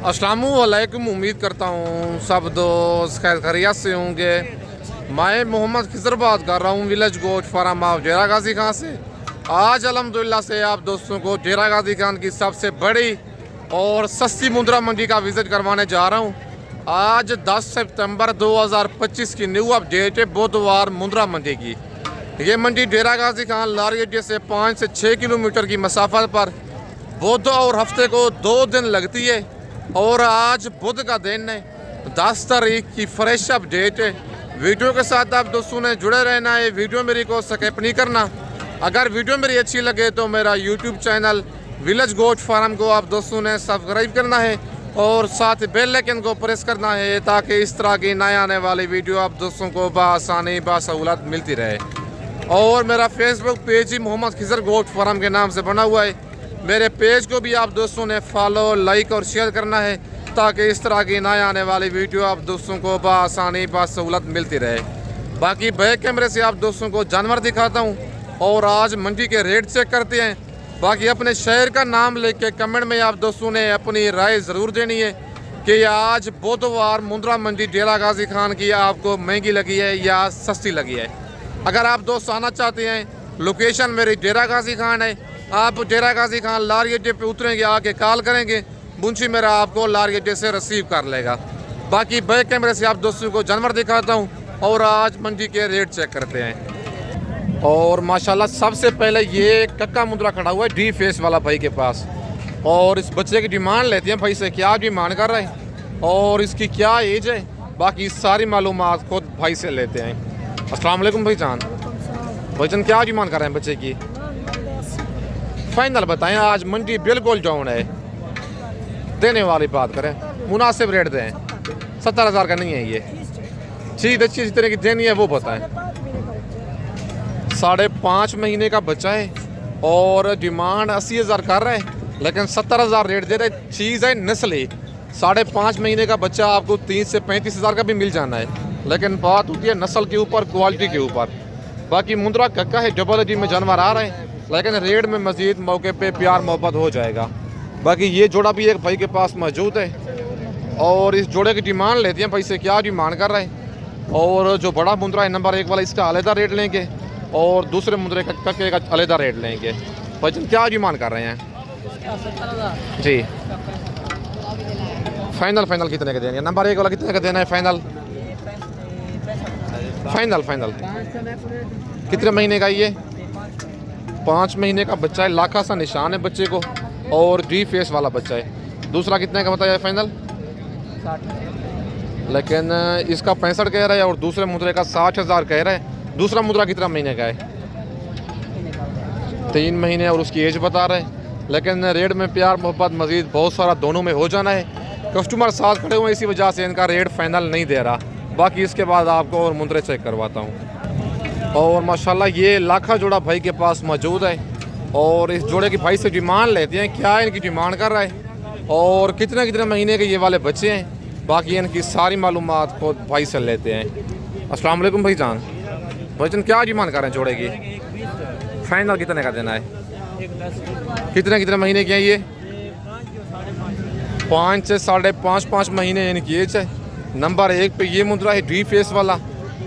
अस्सलामुअलैकुम। उम्मीद करता हूँ सब दोस्त खैर खैरियत से होंगे। मैं मोहम्मद खिजर बात कर रहा हूँ विलेज गोट फार्म ऑफ डेरा गाजी खान से। आज अल्हम्दुलिल्लाह से आप दोस्तों को डेरा गाजी खान की सबसे बड़ी और सस्ती मुंद्रा मंडी का विज़िट करवाने जा रहा हूँ। आज 10 सितंबर 2025 की न्यू अपडेट है बुधवार मुंद्रा मंडी की। ये मंडी डेरा गाजी खान लारगेट से 5 से 6 किलोमीटर की मसाफत पर बुध और हफ्ते को 2 दिन लगती है। और आज बुध का दिन है, 10 तारीख की फ्रेश अपडेट है। वीडियो के साथ आप दोस्तों ने जुड़े रहना है, वीडियो मेरी को स्किप नहीं करना। अगर वीडियो मेरी अच्छी लगे तो मेरा YouTube channel village goat farm को आप दोस्तों ने सब्सक्राइब करना है और साथ बेल आइकन को प्रेस करना है ताकि इस तरह की नए आने वाली वीडियो आप दोस्तों को बआसानी बासहूलत मिलती रहे। और मेरा फेसबुक पेज ही मोहम्मद खिजर गोट फार्म के नाम से बना हुआ है। मेरे पेज को भी आप दोस्तों ने फॉलो, लाइक और शेयर करना है ताकि इस तरह की नए आने वाली वीडियो आप दोस्तों को बआसानी बासहूलत मिलती रहे। बाकी बैक कैमरे से आप दोस्तों को जानवर दिखाता हूँ और आज मंडी के रेट चेक करते हैं। बाकी अपने शहर का नाम लेके कमेंट में आप दोस्तों ने अपनी राय ज़रूर देनी है कि आज बुधवार मुंद्रा मंडी डेरा गाजी खान की आपको महंगी लगी है या सस्ती लगी है। अगर आप दोस्त आना चाहते हैं, लोकेशन मेरी डेरा गाजी खान है। आप डेरा गाजी खान लारगेट पे उतरेंगे, आके कॉल करेंगे, मुंशी मेरा आपको लारगेट से रिसीव कर लेगा। बाकी बैक कैमरे से आप दोस्तों को जानवर दिखाता हूँ और आज मंडी के रेट चेक करते हैं। और माशाल्लाह सबसे पहले ये कक्का मुंद्रा खड़ा हुआ है डी फेस वाला भाई के पास। और इस बच्चे की डिमांड लेते हैं भाई से, क्या डिमांड कर रहे हैं और इसकी क्या एज है, बाकी सारी मालूमात खुद भाई से लेते हैं। अस्सलाम वालेकुम भाईजान। भाईजान क्या डिमांड कर रहे हैं बच्चे की? फाइनल बताएं, आज मंडी बिल्कुल डाउन है। देने वाली बात करें, मुनासिब रेट दें। 70,000 का नहीं है ये चीज़, अच्छी जितने की देनी है वो बताएं। 5.5 महीने का बच्चा है और डिमांड 80,000 कर रहे हैं, लेकिन 70,000 रेट दे रहे। चीज़ है नस्ली। 5.5 महीने का बच्चा आपको 30 से 35,000 का भी मिल जाना है, लेकिन बात होती है नस्ल के ऊपर, क्वालिटी के ऊपर। बाकी मुंद्रा कक्का है, डबल एडी में जानवर आ रहे हैं, लेकिन रेट में मज़ीद मौके पे प्यार मोहब्बत हो जाएगा। बाकी ये जोड़ा भी एक भाई के पास मौजूद है और इस जोड़े की डिमांड लेते हैं भाई से, क्या डिमांड कर रहे हैं। और जो बड़ा मुंद्रा है नंबर 1 वाला, इसका अलहदा रेट लेंगे और दूसरे मुंद्रे का कक्के का अलहदा रेट लेंगे। भाई क्या डिमांड कर रहे हैं जी? फाइनल कितने का देना? नंबर 1 वाला कितने का देना है फाइनल? फाइनल कितने महीने का ये? 5 महीने का बच्चा है, लाखा सा निशान है बच्चे को और डी फेस वाला बच्चा है। दूसरा कितने का बताया फाइनल? 60, लेकिन इसका 65 कह रहा है और दूसरे मुद्रे का 60,000 कह रहा है। दूसरा मुद्रा कितना महीने का है? 3 महीने और उसकी एज बता रहे हैं, लेकिन रेट में प्यार मोहब्बत मज़ीद बहुत सारा दोनों में हो जाना है। कस्टमर साथ खड़े हुए, इसी वजह से इनका रेट फाइनल नहीं दे रहा। बाकी इसके बाद आपको और मुद्रे चेक करवाता हूँ। और माशाल्लाह ये लाखा जोड़ा भाई के पास मौजूद है और इस जोड़े की भाई से डिमांड लेते हैं, क्या इनकी डिमांड कर रहा है और कितने महीने के ये वाले बच्चे हैं। बाकी इनकी सारी मालूमात खुद भाई से लेते हैं। अस्सलाम वालेकुम भाईजान। भाईजान क्या डिमांड कर रहे हैं जोड़े की? फाइनल कितने का देना है? कितने महीने के हैं ये? 5 से 5.5 महीने इनकी एज है। नंबर 1 पे ये मुद्रा है डी फेस वाला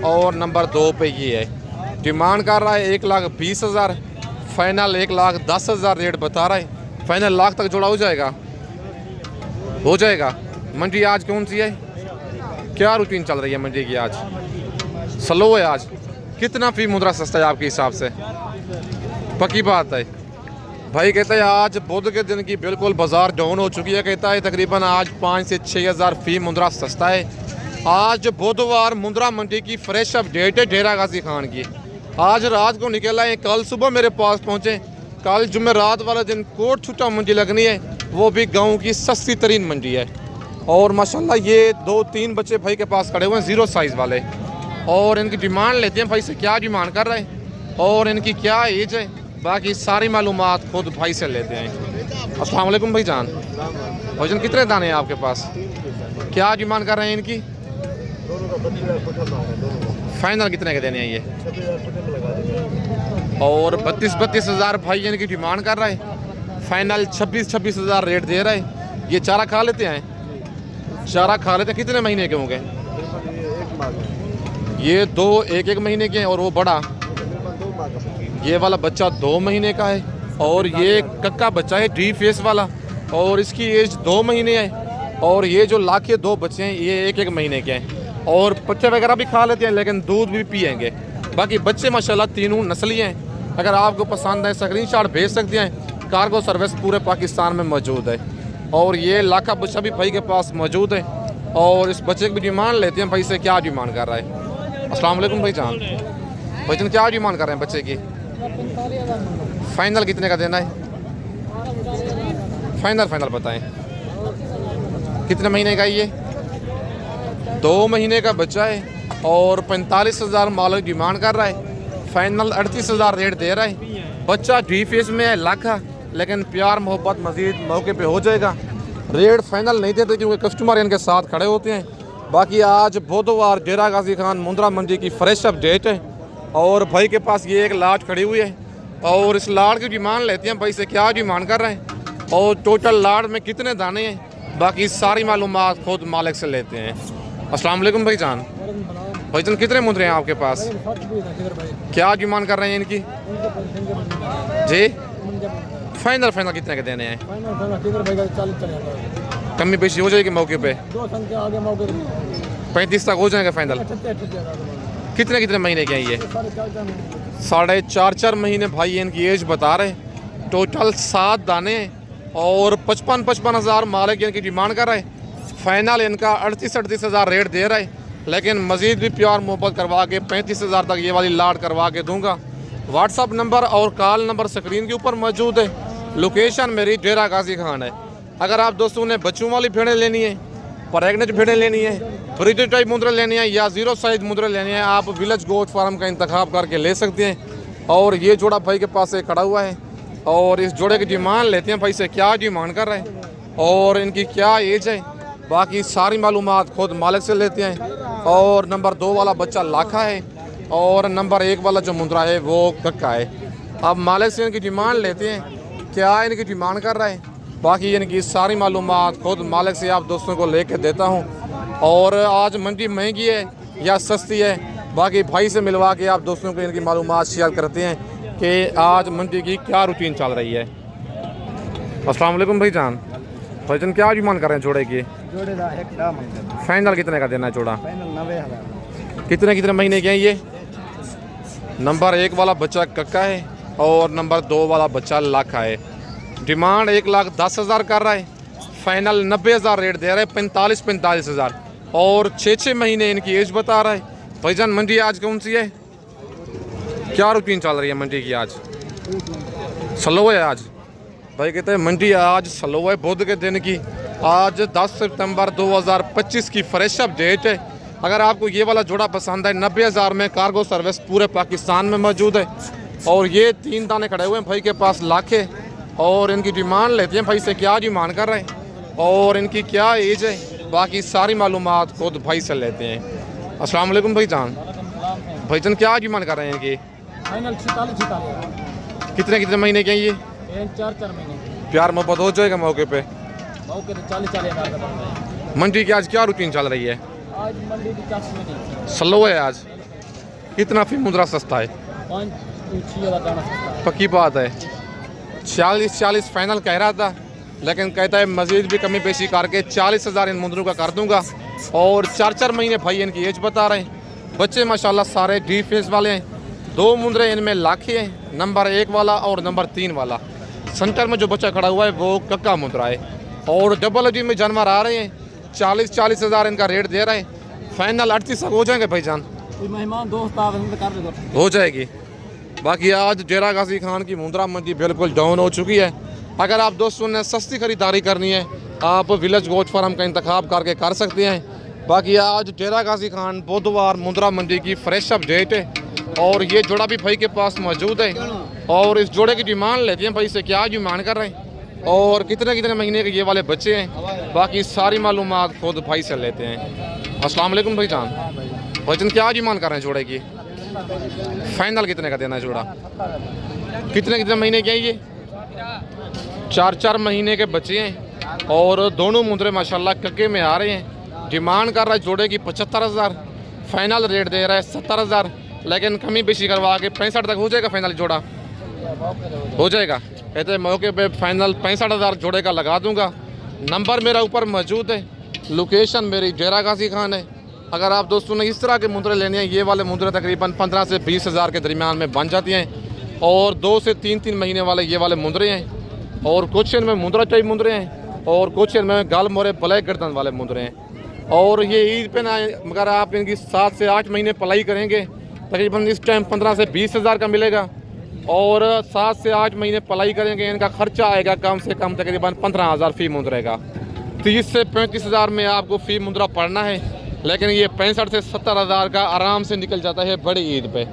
और नंबर 2 पे ये है। डिमांड कर रहा है 1,20,000, फाइनल 1,10,000 रेट बता रहा है। फाइनल लाख तक जोड़ा हो जाएगा? हो जाएगा। मंडी आज कौन सी है? क्या रूटीन चल रही है मंडी की? आज स्लो है। आज कितना फी मुद्रा सस्ता है आपके हिसाब से? पक्की बात है भाई। कहता है आज बुध के दिन की बिल्कुल बाजार डाउन हो चुकी है। कहता है तकरीबन आज 5 से 6,000 फी मुद्रा सस्ता है। आज बुधवार मुंद्रा मंडी की फ्रेश अपडेट है डेरा गाजी खान की। आज रात को निकला है, कल सुबह मेरे पास पहुँचे। कल जुमेरात वाला दिन कोट छुट्टा मंडी लगनी है, वो भी गाँव की सस्ती तरीन मंडी है। और माशाल्लाह ये 2-3 बच्चे भाई के पास खड़े हुए हैं 0 साइज़ वाले और इनकी डिमांड लेते हैं भाई से, क्या डिमांड कर रहे हैं और इनकी क्या एज है। बाकी सारी मालूमात खुद भाई से लेते हैं। अस्सलाम वालेकुम भाईजान। भाईजान कितने दाने हैं आपके पास? क्या डिमांड कर रहे हैं इनकी? फाइनल कितने के देने हैं ये? और 32,000 भाई इनकी डिमांड कर रहा है। फाइनल 26,000 रेट दे रहा है। ये चारा खा लेते हैं? चारा खा लेते हैं। कितने महीने के होंगे? ये 2 1-1 महीने के हैं और वो बड़ा ये वाला बच्चा 2 महीने का है और ये कक्का बच्चा है डी फेस वाला और इसकी एज 2 महीने है और ये जो लाखे 2 बच्चे हैं ये 1-1 महीने के हैं और पत्ते वगैरह भी खा लेते हैं लेकिन दूध भी पिएंगे। बाकी बच्चे माशाल्लाह तीनों नस्ली हैं। अगर आपको पसंद है स्क्रीनशॉट भेज सकते हैं। कार्गो सर्विस पूरे पाकिस्तान में मौजूद है और ये लाखा बच्चा भी भाई के पास मौजूद है और इस बच्चे की भी डिमांड लेते हैं। भाई से क्या डिमांड कर रहा है? अस्सलाम वालेकुम भाई जान। भाई जान क्या डिमांड कर रहे हैं बच्चे की? फाइनल कितने का देना है? फाइनल बताएं। कितने महीने का ये? 2 महीने का बच्चा है और 45,000 मालिक डिमांड कर रहा है। फाइनल 38,000 रेट दे रहा है। बच्चा डी फेस में है लाखा लेकिन प्यार मोहब्बत मजीद मौके पे हो जाएगा। रेट फाइनल नहीं देते क्योंकि कस्टमर इनके साथ खड़े होते हैं। बाकी आज बुधवार डेरा गाजी खान मुंद्रा मंडी की फ्रेश अपडेट है और भाई के पास ये एक लाट खड़ी हुई है और इस लाट की डिमांड लेते हैं। भाई से क्या डिमांड कर रहे हैं और टोटल लाट में कितने दाने हैं बाकी सारी मालूमात खुद मालिक से लेते हैं। अस्सलाम वालेकुम भाई जान। भाई जान कितने मुंद्रे हैं आपके पास? क्या डिमांड कर रहे हैं इनकी? जी फाइनल कितने के देने हैं? कमी बेशी हो जाएगी मौके पे? 35 तक हो जाएगा फाइनल। कितने महीने के हैं ये? 4.5 महीने भाई इनकी एज बता रहे। टोटल 7 दाने और 55,000 मालिक इनकी डिमांड कर रहे। फाइनल इनका 38,000 रेट दे रहे लेकिन मज़ीद भी प्यार मोहब्बत करवा के 35,000 तक ये वाली लाट करवा के दूंगा। व्हाट्सअप नंबर और कॉल नंबर स्क्रीन के ऊपर मौजूद है। लोकेशन मेरी डेरा गाजी खान है। अगर आप दोस्तों ने बच्चों वाली भेड़ें लेनी है, प्रेग्नेंट भेड़ें लेनी है, ब्रीड टाइप मुद्रे लेनी है या 0 साइज मुद्रे लेनी है, आप विलेज गोट फार्म का इंतखाब करके ले सकते हैं। और ये जोड़ा भाई के पास एक खड़ा हुआ है और इस जोड़े की डिमांड लेते हैं। भाई से क्या डिमांड कर रहे हैं और इनकी क्या एज है बाकी सारी मालूमात खुद मालिक से लेते हैं। और नंबर 2 वाला बच्चा लाखा है और नंबर 1 वाला जो मुंद्रा है वो कक्का है। अब मालिक से इनकी डिमांड लेते हैं क्या इनकी डिमांड कर रहे हैं। बाकी इनकी सारी मालूमात खुद मालिक से आप दोस्तों को लेके देता हूँ। और आज मंडी महंगी है या सस्ती है बाकी भाई से मिलवा के आप दोस्तों को इनकी मालूमात शेयर करते हैं कि आज मंडी की क्या रूटीन चल रही है। अस्सलाम वालेकुम भाई जान। भाई जान क्या डिमांड कर रहे हैं जोड़े की? फाइनल कितने का देना है जोड़ा? 90,000। कितने महीने के हैं ये? नंबर 1 वाला बच्चा कक्का है और नंबर 2 वाला बच्चा लाखा है। डिमांड 1,10,000 कर रहा है। फाइनल 90,000 रेट दे रहा है। 45,000 और 6 महीने इनकी एज बता रहा है। भाईजान मंडी आज कौन सी है? क्या रूटीन चल रही है मंडी की? आज स्लो है। आज भाई कहते हैं मंडी आज स्लो है बुध के दिन की। आज 10 सितंबर 2025 की फ्रेश अपडेट है। अगर आपको ये वाला जोड़ा पसंद है 90,000 में कार्गो सर्विस पूरे पाकिस्तान में मौजूद है। और ये 3 दाने खड़े हुए हैं भाई के पास लाखे और इनकी डिमांड लेते हैं। भाई से क्या डिमांड कर रहे हैं और इनकी क्या एज है बाकी सारी मालूमात खुद भाई से लेते हैं। अस्सलाम वालेकुम भाई जान। भाई जान क्या डिमांड कर रहे हैं इनकी? फाइनल 46,000। कितने महीने के हैं ये? 4 महीने। प्यार मोहब्बत हो जाएगा मौके पे? मौके पे 40,000 का बनता है। मंडी की आज क्या रूटीन चल रही है? आज मंडी की 4 महीने स्लो है आज। कितना फी मुद्रा सस्ता है? 5-6,000 दाना सस्ता है। पक्की बात है। 40 फाइनल कह रहा था लेकिन कहता है मज़ीद भी कमी पेशी करके 40,000 इन मुंद्रों का कर दूंगा। और 4 महीने भाई इनकी एज बता रहे हैं। बच्चे माशाल्लाह सारे डी फेस वाले हैं। 2 मुंद्रे इनमें लाखे हैं, नंबर 1 वाला और नंबर 3 वाला। सेंटर में जो बच्चा खड़ा हुआ है वो कक्का मुंद्रा है। और डबल अजी में जानवर आ रहे हैं। 40,000 इनका रेट दे रहे हैं। फाइनल 38 तक हो जाएंगे भाईजान। मेहमान दोस्त हो जाएगी। बाकी आज डेरा गाजी खान की मुंद्रा मंडी बिल्कुल डाउन हो चुकी है। अगर आप दोस्तों ने सस्ती खरीदारी करनी है आप विलेज गोट फार्म का इंतखाब करके कर सकते हैं। बाकी आज डेरा गाजी खान बुधवार मुंद्रा मंडी की फ्रेश अपडेट है और ये जोड़ा भी भाई के पास मौजूद है। और इस जोड़े की डिमांड लेते हैं भाई से क्या डिमांड कर रहे हैं और कितने महीने के ये वाले बच्चे हैं बाकी सारी मालूमात खुद भाई से लेते हैं। अस्सलाम वालेकुम भाई जान। भाईजान क्या डिमांड कर रहे हैं जोड़े की? फाइनल कितने का देना है जोड़ा? कितने महीने के हैं ये? 4 महीने के बच्चे हैं और दोनों मुंद्रे माशाल्लाह कक्के में आ रहे हैं। डिमांड कर रहा है जोड़े की 75,000, फाइनल रेट दे रहा है 70,000, लेकिन कमी बेशी करवा के 65 तक हो जाएगा फाइनल जोड़ा, हो जाएगा। कहते हैं मौके पे फाइनल 65,000 जोड़े का लगा दूंगा। नंबर मेरा ऊपर मौजूद है, लोकेशन मेरी डेरा गाजी खान है। अगर आप दोस्तों ने इस तरह के मुंदरे लेने हैं, ये वाले मुंदरे तकरीबन 15 से 20,000 के दरमियान में बन जाती हैं, और 2 से 3 महीने वाले ये वाले मुंदरे हैं, और कुछ इनमें मुंदरा चाहिए मुंदरे हैं, और कुछ इनमें गाल मोरे ब्लैक गर्दन वाले मुंदरे हैं। और ये ईद पे ना, मगर आप इनकी 7 से 8 महीने पलाई करेंगे, तकरीबन इस टाइम 15 से 20,000 का मिलेगा, और 7 से 8 महीने पलाई करेंगे, इनका खर्चा आएगा कम से कम तकरीबन 15,000 फ़ी मुंदरे का। 30 से 35,000 में आपको फ़ी मुंदरा पड़ना है, लेकिन ये 65 से 70,000 का आराम से निकल जाता है बड़ी ईद पे।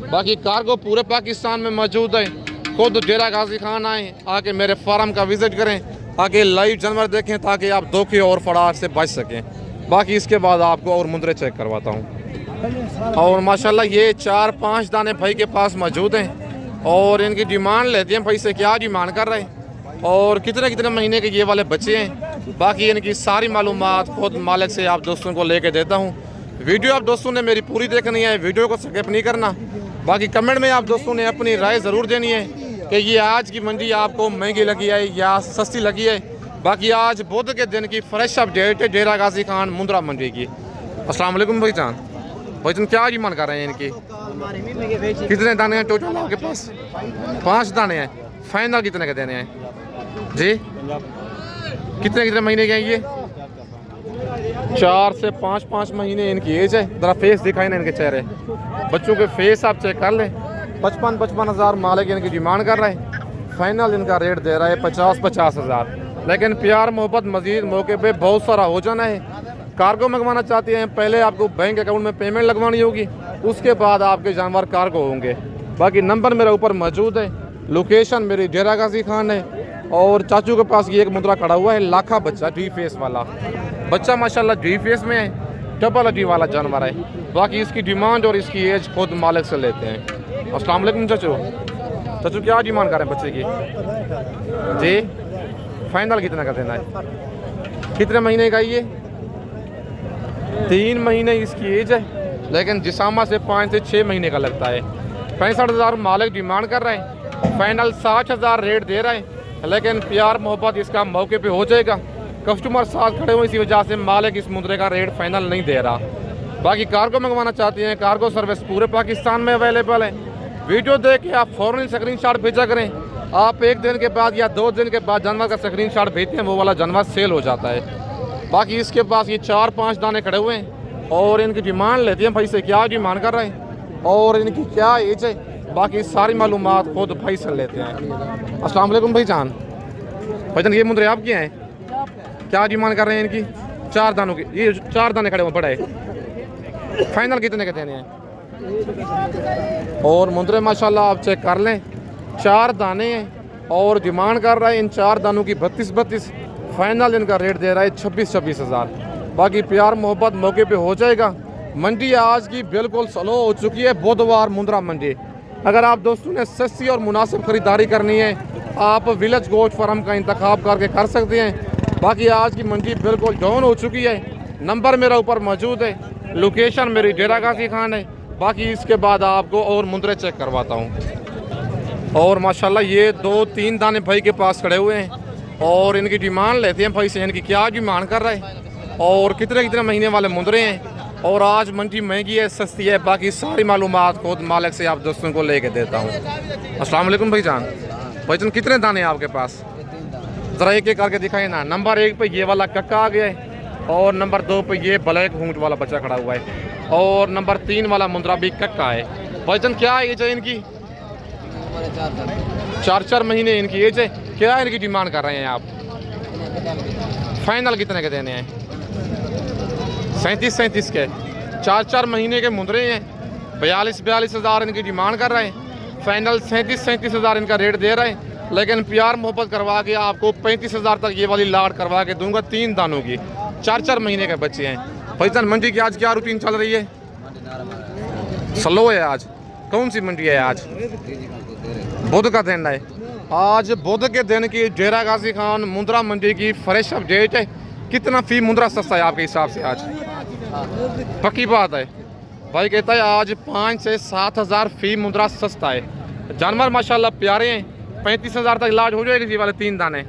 बाकी कार्गो पूरे पाकिस्तान में मौजूद है। खुद डेरा गाजी खान आएँ, आके मेरे फार्म का विज़िट करें, आके लाइव जानवर देखें, ताकि आप धोखे और फरार से बच सकें। बाकी इसके बाद आपको और मुंदरे चेक करवाता हूँ। और माशाल्लाह ये 4-5 दाने भाई के पास मौजूद हैं, और इनकी डिमांड लेते हैं भाई से, क्या डिमांड कर रहे हैं और कितने महीने के ये वाले बच्चे हैं। बाकी इनकी सारी मालूमात खुद मालिक से आप दोस्तों को लेके देता हूँ। वीडियो आप दोस्तों ने मेरी पूरी देखनी है, वीडियो को स्किप नहीं करना। बाकी कमेंट में आप दोस्तों ने अपनी राय ज़रूर देनी है कि ये आज की मंडी आपको महंगी लगी है या सस्ती लगी है। बाकी आज बुध के दिन की फ्रेश अपडेट है डेरा गाजी खान मुंद्रा मंडी की। अस्सलाम वालेकुम भाईजान। भाईजान क्या डिमांड कर रहे हैं इनकी? कितने दाने हैं टोटल आपके पास? 5 दाने हैं। फाइनल कितने के देने हैं जी? कितने महीने के हैं ये? 4 से 5 महीने इनकी एज है। ज़रा फेस दिखाए ना इनके चेहरे, बच्चों के फेस आप चेक कर लें। 55,000 मालिक इनकी डिमांड कर रहा है। फाइनल इनका रेट दे रहा है 50,000, लेकिन प्यार मोहब्बत मजीद मौके पे बहुत सारा हो जाना है। कार्गो मंगवाना चाहते हैं, पहले आपको बैंक अकाउंट में पेमेंट लगवानी होगी, उसके बाद आपके जानवर कार्गो होंगे। बाकी नंबर मेरा ऊपर मौजूद है, लोकेशन मेरी डेरा गाजी खान है। और चाचू के पास ये एक मुंदरा खड़ा हुआ है, लाखा बच्चा डी फेस वाला बच्चा, माशाल्लाह डी फेस में है, डबल डी वाला जानवर है। बाकी इसकी डिमांड और इसकी एज खुद मालिक से लेते हैं। अस्सलाम वालेकुम चाचू। चाचू क्या डिमांड कर रहे हैं बच्चे की जी? फाइनल कितना का देना है? कितने महीने का ये? 3 महीने इसकी एज है, लेकिन जिसामा से 5 से 6 महीने का लगता है। 65,000 मालिक डिमांड कर रहे हैं, फाइनल 60,000 रेट दे रहे हैं, लेकिन प्यार मोहब्बत इसका मौके पे हो जाएगा। कस्टमर साथ खड़े हुए, इसी वजह से मालिक इस मुंदरे का रेट फाइनल नहीं दे रहा। बाकी कार्गो मंगवाना चाहते हैं, कार्गो सर्विस पूरे पाकिस्तान में अवेलेबल है। वीडियो देख के आप फ़ौरन स्क्रीनशॉट भेजा करें। आप 1 दिन के बाद या 2 दिन के बाद जानवर का स्क्रीनशॉट भेजते हैं, वो वाला जानवर सेल हो जाता है। बाकी इसके पास ये 4-5 दाने खड़े हुए हैं, और इनकी डिमांड लेते हैं भाई से, क्या डिमांड कर रहे हैं और इनकी क्या एज है। बाकी सारी मालूमात खुद भाई से लेते हैं। अस्सलाम वालेकुम भाईजान। भाईजान ये मुंदरे आपके हैं, क्या डिमांड कर रहे हैं इनकी? 4 दानों की, ये 4 दाने खड़े हुए बड़े, फाइनल कितने के देने हैं? और मुंदरे माशाल्लाह आप चेक कर लें, 4 दाने हैं, और डिमांड कर रहा है इन 4 दानों की 32,000। फाइनल इनका रेट दे रहा है 26,000। बाकी प्यार मोहब्बत मौके पे हो जाएगा। मंडी आज की बिल्कुल स्लो हो चुकी है, बुधवार मुंद्रा मंडी। अगर आप दोस्तों ने सस्ती और मुनासिब खरीदारी करनी है, आप विलेज गोश्त फार्म का इंतखाब करके कर सकते हैं। बाकी आज की मंडी बिल्कुल डाउन हो चुकी है। नंबर मेरा ऊपर मौजूद है, लोकेशन मेरी डेरा गाजी खान है। बाकी इसके बाद आपको और मुंदरे चेक करवाता हूँ। और माशाल्लाह ये 2-3 दाने भाई के पास खड़े हुए हैं, और इनकी डिमांड लेते हैं भाई से, इनकी क्या डिमांड कर रहे हैं और कितने महीने वाले मुंदरे हैं। और आज मंडी महंगी है सस्ती है, बाकी सारी मालूमात खुद मालिक से आप दोस्तों को लेके देता हूँ। अस्सलाम वालेकुम भाईजान। भाईजान कितने दाने हैं आपके पास? ज़रा एक करके दिखाए ना। नंबर 1 पे ये वाला कक्का आ गया है, और नंबर 2 पे ये ब्लैक हूंट वाला बच्चा खड़ा हुआ है, और नंबर 3 वाला मुंदरा भी कक्का है। भाईजान क्या एज है इनकी? 4 महीने इनकी एज है। क्या इनकी डिमांड कर रहे हैं आप? फाइनल कितने के देने हैं? 37 के। 4 महीने के मुंदरे हैं। 42,000 इनकी डिमांड कर रहे हैं। फाइनल 37,000 इनका रेट दे रहे हैं, लेकिन प्यार मोहब्बत करवा के आपको 35,000 तक ये वाली लाट करवा के दूंगा। 3 दानों की, 4 महीने के बच्चे हैं। भाईजान मंडी की आज क्या रूटीन चल रही है? स्लो है आज। कौन सी मंडी है आज? बुध का दिन है। आज बुध के दिन की डेरा गाजी खान मुंद्रा मंडी की फ्रेश अपडेट है। कितना फी मुंद्रा सस्ता है आपके हिसाब से आज? पक्की बात है। भाई कहता है आज 5 से 7 हज़ार फी मुंद्रा सस्ता है। जानवर माशाल्लाह प्यारे हैं। 35,000 तक इलाज हो जाएगा जी वाले 3 दाने।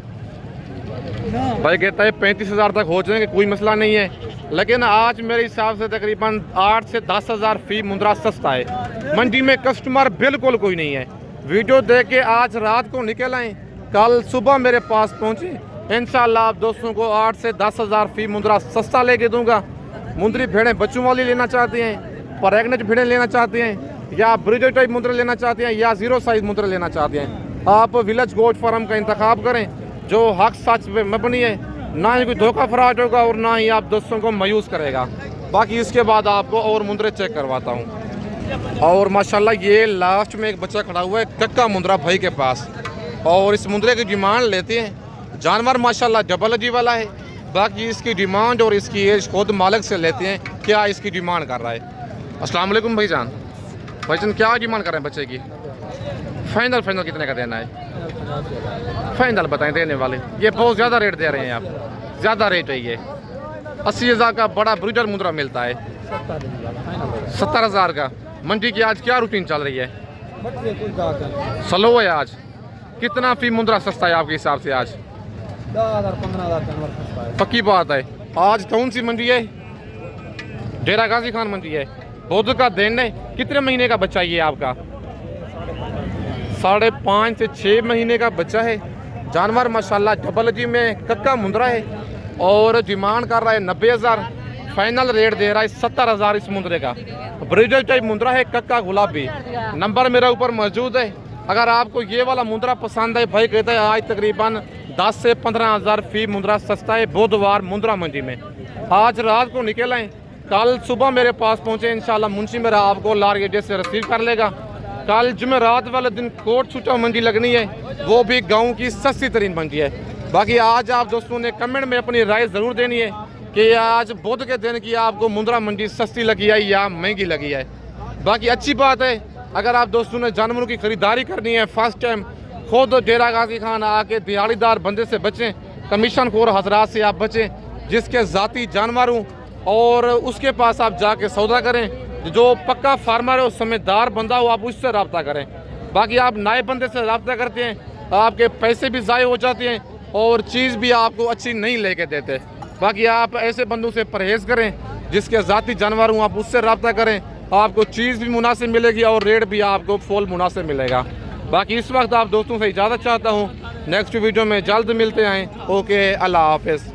भाई कहता है 35,000 तक हो जाएंगे, कोई मसला नहीं है। लेकिन आज मेरे हिसाब से तकरीबन 8 से 10 हज़ार फी मुंद्रा सस्ता है। मंडी में कस्टमर बिल्कुल कोई नहीं है। वीडियो देख के आज रात को निकल आए, कल सुबह मेरे पास पहुँचे। इंशाल्लाह आप दोस्तों को 8 से 10 हज़ार फी मुंद्रा सस्ता लेके दूंगा। मुंद्री भेड़ें बच्चों वाली लेना चाहते हैं, प्रेग्नेंट भेड़ें लेना चाहते हैं, या ब्रीडर टाइप मुंद्रे लेना चाहते हैं, या 0 साइज मुंद्रे लेना चाहते हैं, आप विलेज गोट फार्म का इंतखाब करें जो हक सच पे मबनी है, ना ही कोई धोखा फराड होगा और ना ही आप दोस्तों को मायूस करेगा। बाकी इसके बाद आपको और मुंद्रे चेक करवाता हूँ। और माशाल्लाह ये लास्ट में एक बच्चा खड़ा हुआ है कक्का मुंद्रा भाई के पास, और इस मुंद्रे की डिमांड लेते हैं। जानवर माशाल्लाह डबल जी वाला है। बाकी इसकी डिमांड और इसकी एज खुद मालिक से लेते हैं, क्या इसकी डिमांड कर रहा है। अस्सलाम वालेकुम भाईजान। भाईजान क्या डिमांड कर रहे हैं बच्चे की? फाइनल कितने का देना है? फाइनल बताएं देने वाले। ये बहुत ज़्यादा रेट दे रहे हैं आप, ज़्यादा रेट है ये। 80,000 का बड़ा ब्रीडर मुंद्रा मिलता है, 70,000 का। मंडी की आज क्या रूटीन चल रही है? स्लो है आज। कितना फी मुंद्रा सस्ता है आपके हिसाब से आज? 10,000 15,000 जानवर सस्ता है। पक्की बात है। आज कौन सी मंडी है? डेरा गाजी खान मंडी है। बौद्ध का दिन है। कितने महीने का बच्चा ये आपका? 5.5 से 6 महीने का बच्चा है। जानवर माशाल्लाह डबल जी में कक्का मुंद्रा है और डिमांड कर रहा है 90,000। फाइनल रेट दे रहा है 70,000 इस मुंद्रे का। ब्रीडर टाइप मुंद्रा है, कक्का गुलाबी। नंबर मेरा ऊपर मौजूद है। अगर आपको ये वाला मुंद्रा पसंद है, भाई कहता है आज तकरीबन 10 से 15,000 फी मुंद्रा सस्ता है बुधवार मुंद्रा मंडी में। आज रात को निकल आए, कल सुबह मेरे पास पहुँचे। इंशाल्लाह मुंशी मेरा आपको लार गेट से रिसीव कर लेगा। कल जुमेरात वाले दिन कोट छुट्टा मंडी लगनी है, वो भी गांव की सस्ती तरीन मंडी है। बाकी आज आप दोस्तों ने कमेंट में अपनी राय ज़रूर देनी है कि आज बुध के दिन की आपको मुंद्रा मंडी सस्ती लगी है या महंगी लगी है। बाकी अच्छी बात है, अगर आप दोस्तों ने जानवरों की ख़रीदारी करनी है फर्स्ट टाइम, खुद डेरा गाजी खान आके दिहाड़ीदार बंदे से बचें, कमीशन खोर हजरात से आप बचें जिसके ज़ाती जानवर हों, और उसके पास आप जाके सौदा करें। जो पक्का फार्मर है, समझदार बंदा हो, आप उससे रब्ता करें। बाकी आप नए बंदे से रब्ता करते हैं, आपके पैसे भी ज़ाय हो जाते हैं और चीज़ भी आपको अच्छी नहीं लेके देते। बाकी आप ऐसे बंदों से परहेज़ करें जिसके ज़ाती जानवर हों, आप उससे रब्ता करें, आपको चीज़ भी मुनासिब मिलेगी और रेट भी आपको फुल मुनासिब मिलेगा। बाकी इस वक्त आप दोस्तों से इजाज़त चाहता हूँ। नेक्स्ट वीडियो में जल्द मिलते हैं। ओके, अल्लाह हाफ़िज़।